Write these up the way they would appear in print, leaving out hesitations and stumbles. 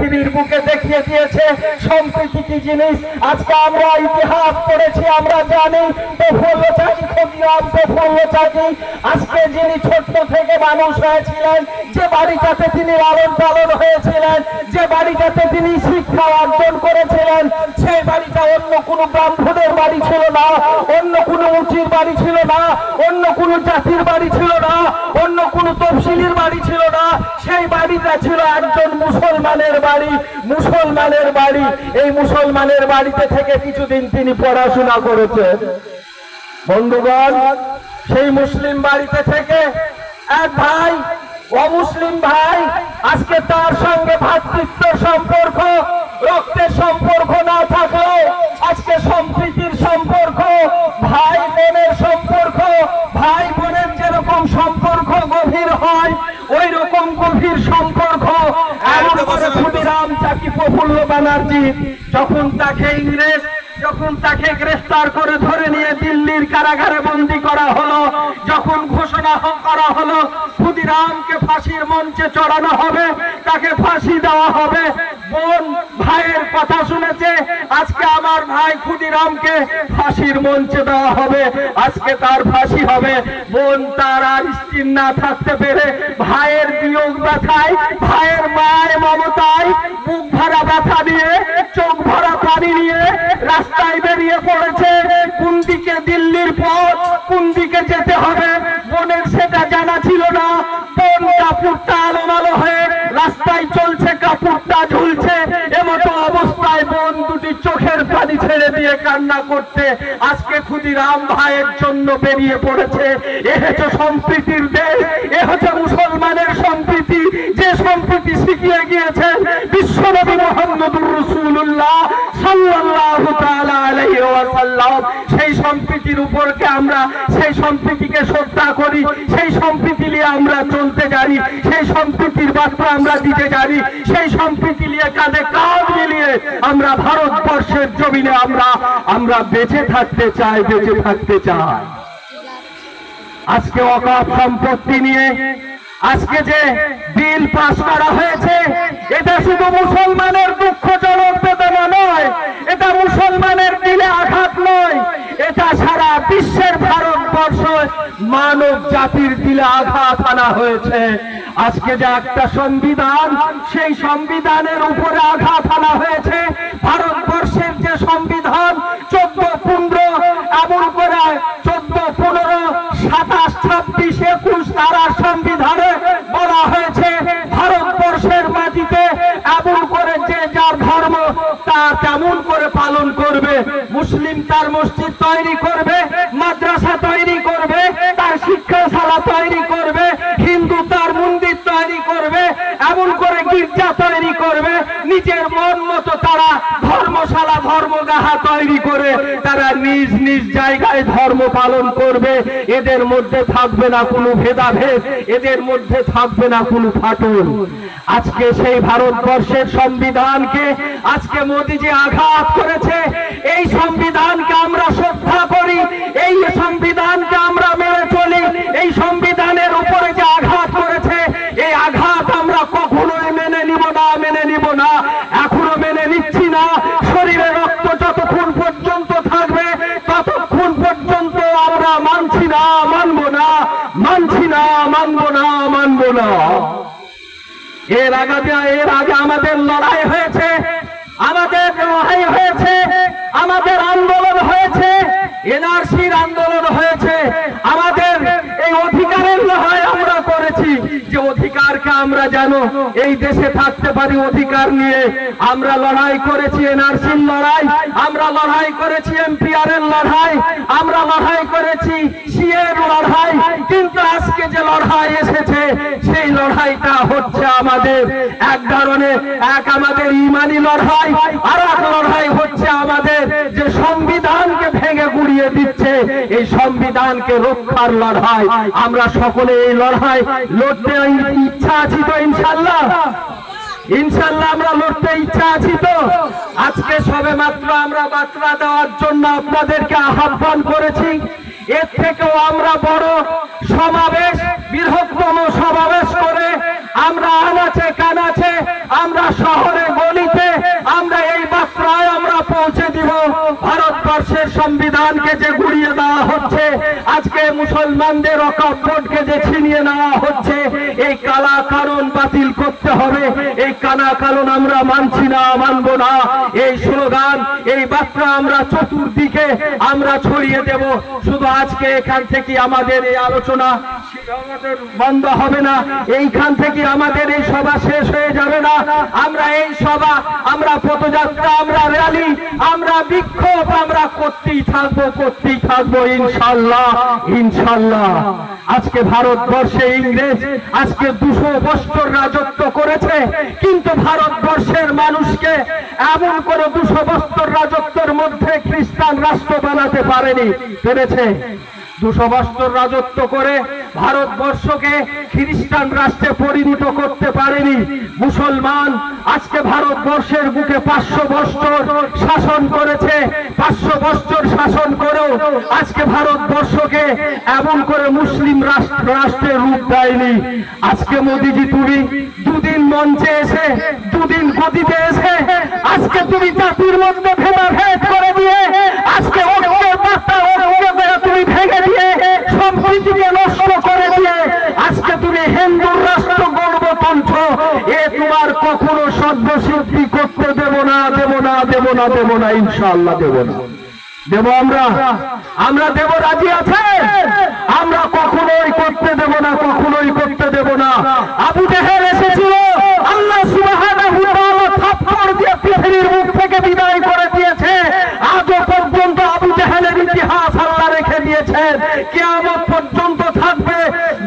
পৃথিবীর বুকে দেখিয়ে দিয়েছে সম্প্রীতি কি জিনিস। আজকে আমরা ইতিহাস পড়েছি, আমরা জানি প্রফুল্লচারী ক্ষুদিরাম প্রফুল্লচারী আজকে যিনি ছোট্ট থেকে মানুষ হয়েছিলেন, যে বাড়িটাতে তিনি লালন পালন হয়েছিলেন, যে বাড়িটাতে তিনি শিক্ষা অর্জন করেছিলেন, সেই বাড়িটা অন্য কোনো ব্রাহ্মণের বাড়ি ছিল না, অন্য কোনো উঁচির বাড়ি ছিল না, অন্য কোনো জাতির বাড়ি ছিল না, অন্য কোনো তফসিলির বাড়ি ছিল না। সেই বাড়িটা ছিল একজন মুসলমানের বাড়ি, মুসলমানের বাড়ি। এই মুসলমানের বাড়িতে থেকে কিছুদিন তিনি পড়াশোনা করেছেন। বন্ধুগণ, সেই মুসলিম বাড়িতে থেকে এক ভাই অমুসলিম ভাই, আজকে তার সঙ্গে ভ্রাতৃত্ব সম্পর্ক, রক্তের সম্পর্ক না থাকলেও আজকে সম্প্রীতির সম্পর্ক, ভাই বোনের সম্পর্ক, ভাই বোনের যেরকম সম্পর্ক গভীর হয় ওই রকম গভীর সম্পর্ক এমন করে ক্ষুদিরাম চাকি প্রফুল্ল ব্যানার্জি যখন তাকে গ্রেফতার করে ধরে নিয়ে দিল্লির কারাগারে বন্দী করা হলো, যখন ঘোষণা করা হলো ক্ষুদিরামকে ফাঁসির মঞ্চে চড়ানো হবে, তাকে ফাঁসি দেওয়া হবে, বোন ভাইয়ের কথা শুনেছে, আজকে আমার ভাই ক্ষুদিরামকে ফাঁসির মঞ্চে দেওয়া হবে, আজকে তার ফাঁসি হবে। বোন তার আর স্থির না থাকতে পেরে ভাইয়ের বিয়োগ ব্যথায়, ভাইয়ের মায়ের মমতায় বুক ভরা ব্যথা নিয়ে, চোখ ভরা পানি নিয়ে রাস্তায় বেরিয়ে পড়েছে। কোন দিকে দিল্লির পথ, কোন দিকে যেতে হবে বোনের সেটা জানা ছিল না। বোন কাপড়টা আলোমালো হয়ে রাস্তায় চলছে, কাপড়টা ঝুলছে, এমতো অবস্থায় বোন দুটি চোখের পানি ছেড়ে দিয়ে কান্না করতে আজকে ক্ষুদিরাম ভাইয়ের জন্য বেরিয়ে পড়েছে। এ হচ্ছে সম্প্রীতির দেশ, এ হচ্ছে মুসলমানের সম্প্রীতি, যে সম্প্রীতি শিখিয়ে গিয়েছেন বিশ্বনবী মুহাম্মদুর রাসূলুল্লাহ সাল্লাল্লাহু তাআলা আলাইহি ওয়াসাল্লাম। সেই সম্প্রীতির উপরকে আমরা, সেই সম্প্রীতিকে শ্রদ্ধা করি, সেই সম্প্রীতি নিয়ে আমরা চলতে জানি, সেই সম্প্রীতির বার্তা আমরা দিতে জানি, সেই সম্প্রীতি নিয়ে কাঁধে কাঁধ মিলিয়ে আমরা ভারতবর্ষের জমিনে আমরা বেঁচে থাকতে চাই, বেঁচে থাকতে চাই। আজকে ওয়াকফ সম্পত্তি নিয়ে আজকে যে বিল পাস করা হয়েছে, এটা শুধু মুসলমানের দুঃখজনক বেদনা নয়, এটা মুসলমানের দিলে আঘাত নয়, এটা সারা বিশ্বের ভারতবর্ষ মানব জাতির দিলে আঘাত আনা হয়েছে। আজকে যে একটা সংবিধান, সেই সংবিধানের উপরে আঘাত আনা হয়েছে। ভারতবর্ষের যে সংবিধান 14-15 এমন করে 14-15, 27, 26, 21 ধারার সংবিধানে বলা হয়েছে ভারতবর্ষের মাটিতে এমন করে যে যার ধর্ম তা কেমন করে পালন করবে। মুসলিম তার মসজিদ তৈরি করবে, মাদ্রাসা তৈরি করবে, তার শিক্ষাশালা তৈরি করবে, হিন্দু তার মন্দির তৈরি করবে, এমন করে গির্জা তৈরি করবে, নিজের মন মতো তারা ধর্মশালা ধর্মগাহা তৈরি করে তারা নিজ নিজ জায়গায় ধর্ম পালন করবে। এদের মধ্যে থাকবে না কোনো ভেদাভেদ, এদের মধ্যে থাকবে না কোনো ফাটল। আজকে সেই ভারতবর্ষের সংবিধানকে আজকে মোদিজি আঘাত করেছে। এই সংবিধানকে আমরা শ্রদ্ধা করি, এই সংবিধানকে আমরা মেনে চলি। এই সংবিধানের উপরে যে আঘাত করেছে, এই আঘাত আমরা কখনোই মেনে নিব না, মেনে নিব না, এখনো মেনে নিচ্ছি না। শরীরে রক্ত যতক্ষণ পর্যন্ত থাকবে ততক্ষণ পর্যন্ত আমরা মানছি না, মানবো না, মানছি না, মানবো না, মানবো না। এর আগে আমাদের লড়াই হয়েছে, আমাদের লড়াই হয়েছে, আমাদের আন্দোলন হয়েছে, এনআরসির আন্দোলন হয়েছে, আমাদের এই অধিকারের লড়াই আমরা করেছি, যে অধিকারকে আমরা যেন এই দেশে থাকতে পারি, অধিকার নিয়ে আমরা লড়াই করেছি। এনআরসির লড়াই, আমরা লড়াই করেছি এমপিআর এর লড়াই, আমরা লড়াই করেছি সিএর লড়াই। কিন্তু আজকে যে লড়াই এসেছে, সেই লড়াইটা হচ্ছে আমাদের এক ধরনের, এক আমাদের ইমানি লড়াই, আর এক লড়াই হচ্ছে আমাদের যে সংবিধানকে ভেঙে গুড়িয়ে দিচ্ছে, এই সংবিধানকে রক্ষার লড়াই। আমরা সকলে এই লড়াই লড়তে ইচ্ছা আছি তো ইনশাআল্লাহ? ইনশাআল্লাহ আমরা লড়তে ইচ্ছা আছি তো? আজকে সবে মাত্র আমরা বার্তা দেওয়ার জন্য আপনাদেরকে আহ্বান করেছি। এর থেকেও আমরা বড় সমাবেশ, বৃহত্তম সমাবেশ করে আমরা আনাচে কানাচে, আমরা শহরে যে গুড়িয়ে দেওয়া হচ্ছে, আজকে মুসলমানদের ওয়াকফ বোর্ডকে যে ছিনিয়ে নেওয়া হচ্ছে, এই কালা কানুন বাতিল করতে হবে। এই কালা কানুন আমরা মানছি না, মানব না। এই স্লোগান, এই বার্তা আমরা চতুর্দিকে আমরা ছড়িয়ে দেব। শুধু আজকে এখান থেকে আমাদের এই আলোচনা বন্ধ হবে না, এইখান থেকে আমাদের এই সভা শেষ হয়ে যাবে না। আমরা এই সভা, আমরা পদযাত্রা, আমরা র্যালি, আমরা বিক্ষোভ আমরা করতেই থাকবো ইনশাআল্লাহ, ইনশাআল্লাহ। আজকে ভারতবর্ষে ইংরেজ আজকে 200 বছর রাজত্ব করেছে, কিন্তু ভারতবর্ষের মানুষকে এমন কোন 200 বছর রাজত্বের মধ্যে খ্রিস্টান রাষ্ট্র বানাতে পারেনি, পেরেছে? 200 বছর রাজত্ব করে ভারতবর্ষকে খ্রিস্টান রাষ্ট্রে পরিণত করতে পারেনি। মুসলমান আজকে ভারতবর্ষের বুকে 500 বছর শাসন করেছে। 500 বছর শাসন করেও আজকে ভারতবর্ষকে এমন করে মুসলিম রাষ্ট্রের রূপ দেয়নি। আজকে মোদিজি তুমি দুদিন মঞ্চে এসে, দুদিন গদিতে এসে আজকে তুমি জাতির মধ্যে ভেদাভেদ করে দিয়ে, আজকে ঐক্যের বার্তা তুমি ভেঙে দিয়ে, সম্প্রীতিকে নষ্ট করে দিয়ে আজকে তুমি হিন্দুর রাষ্ট্র গর্ব তুলছো। এ তোমার কখনো সর্বসিদ্ধি করতে দেব না, দেব না, দেব না, দেব না, ইনশাআল্লাহ দেব না। দেব আমরা দেব, রাজি আছে? আমরা কখনোই করতে দেব না, কখনোই করতে দেব না। আবু জেহেল এসেছিল, আল্লাহ সুবহানাহু ওয়া তাআলা থাপ্পড় দিয়ে পৃথিবীর মুখ থেকে বিদায় করে দিয়েছে। আজও পর্যন্ত আবু জেহেলের ইতিহাস আল্লাহ রেখে দিয়েছেন, কিয়ামত পর্যন্ত থাকবে।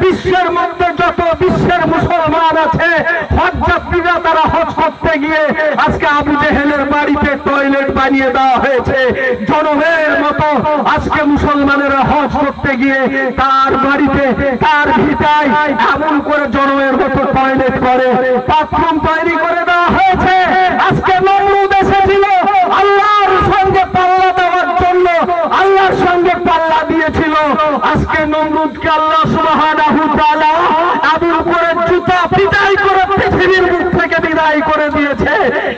বিশ্বের মধ্যে যত বিশ্বের মুসলমান আছে, হজ যাত্রীরা তারা হজ করতে গিয়ে আজকে আবু জেহেলের বাড়িতে টয়লেট বানিয়ে দেওয়া হয়েছে। জনমের মতো আজকে মুসলমানেরা হজ করতে গিয়ে তার বাড়িতে, তার ভিটায় এমন করে জনমের মতো টয়লেট করে, বাথরুম তৈরি করে দেওয়া হয়েছে। আজকে নমরুদ এসেছিল আল্লাহর সঙ্গে পাল্লা দেওয়ার জন্য, আল্লাহর সঙ্গে পাল্লা দিয়েছিল। আজকে নমরুদকে আল্লাহ সুবহানাহু ওয়া তাআলা এমন করে জুতা পিটাই করে পৃথিবীর মুখ থেকে বিদায় করে দিয়েছে।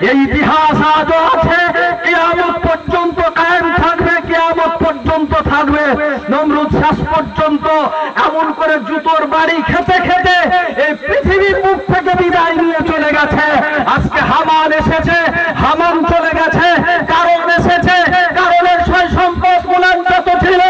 এই ইতিহাস আজও আছে, কিয়ামত পর্যন্ত কায়েম থাকবে, কিয়ামত পর্যন্ত থাকবে। নমরুদ শেষ পর্যন্ত এমন করে জুতোর বাড়ি খেতে খেতে এই পৃথিবীর মুখ থেকে বিদায় নিয়ে চলে গেছে। আজকে হামান এসেছে, হামান চলে গেছে। কারণ এসেছে, কারণের সয় সম্পদ গুলাঞ্জত ছিল,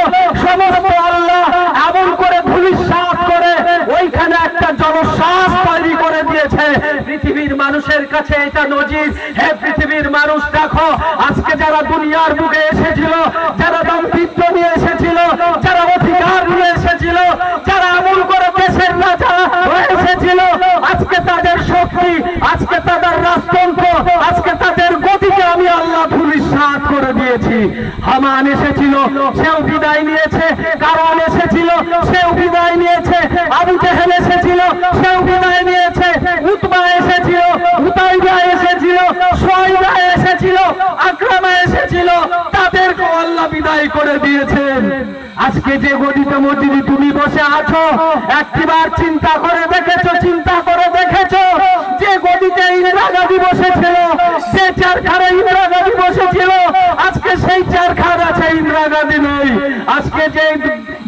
সমস্ত আল্লাহ এমন করে ধূলিসাৎ করে ওইখানে একটা জনশ্বাস তৈরি করে দিয়েছে। পৃথিবীর মানুষের কাছে এটা নজির। হে পৃথিবীর মানুষ, দেখো আজকে যারা দুনিয়ার বুকে এসেছিল, যারা দাম্ভিত্য নিয়ে এসেছিল, যারা অধিকার নিয়ে এসেছিল, যারা এমন করে দেশের রাজা হয়ে এসেছিল, আজকে তাদের শক্তি, আজকে তাদের রাজতন্ত্র, আজকে তাদের গতিকে আমি আল্লাহ ধূলিসাৎ করে দিয়েছি। হামান এসেছিল, সেও বিদায় নিয়েছে। কারণ এসেছিল, সেও বিদায় নিয়েছে। আবু জেহেল এসেছিল, সেও বিদায় নিয়েছে। উতবা এসেছিল, উতাইবা এসেছিল, সুয়াইবা এসেছিল, আকরামা এসেছিল, তাদেরকে আল্লাহ বিদায় করে দিয়েছেন। আজকে যে গদিতে মসজিদে তুমি বসে আছো, একবার চিন্তা করে দেখেছো, চিন্তা করে দেখেছো যে গদিতে ইন্দিরা গান্ধী বসেছিল, যে চারখানে ইন্দিরা গান্ধী বসেছিল, আজকে সেই চারখানা আছে, ইন্দিরা গান্ধী নেই। আজকে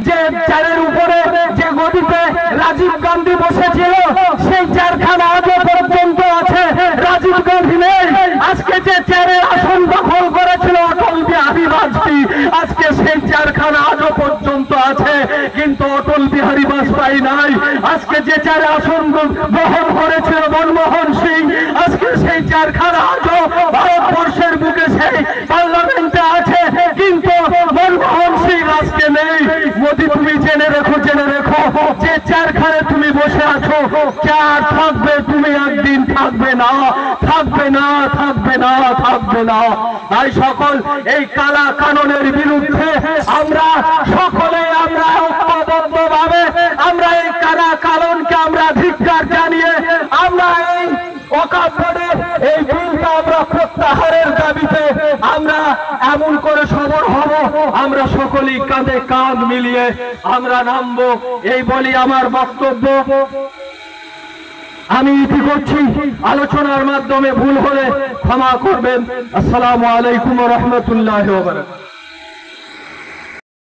যে চারের উপরে যে গদিতে রাজীব গান্ধী বসেছিল, সেই চারখানা আজও পর্যন্ত আছে, রাজীব গান্ধী নেই। আজকে যে চেয়ারের আসন দখল করেছিল অটল বিহারী বাজপেয়ী, আজকে সেই চারখানা আজও পর্যন্ত আছে, কিন্তু অটল বিহারী বাজপেয়ী নাই। আজকে যে চেয়ারে আসন গ্রহণ করেছিল মনমোহন সিং, আজকে সেই চারখানা আজও ভারতবর্ষের বুকে সেই পার্লামেন্টে আছে, কিন্তু মনমোহন সিং আজকে নেই। মোদি, তুমি জেনে রেখো, জেনে রেখো, যে চারখানে তুমি বসে আছো, চার থাকবে, তুমি একদিন থাকবে না, থাকবে না, থাকবে না, থাকবে না। তাই সকল এই কালা কানুনের বিরুদ্ধে আমরা সকলে, আমরা ঐক্যবদ্ধভাবে আমরা এই কালা কানুনকে আমরা ধিক্কার জানিয়ে আমরা এই ওয়াকফ বোর্ডের এই বিলটা আমরা প্রত্যাহারের দাবিতে আমরা এমন করে সবর হব, আমরা সকলেই কাঁধে কাঁধ মিলিয়ে আমরা নামবো, এই বলি আমার বক্তব্য আমি ইতি করছি। আলোচনার মাধ্যমে ভুল হলে ক্ষমা করবেন। আসসালামু আলাইকুম ওয়া রাহমাতুল্লাহি ওয়া বারাকাতুহু।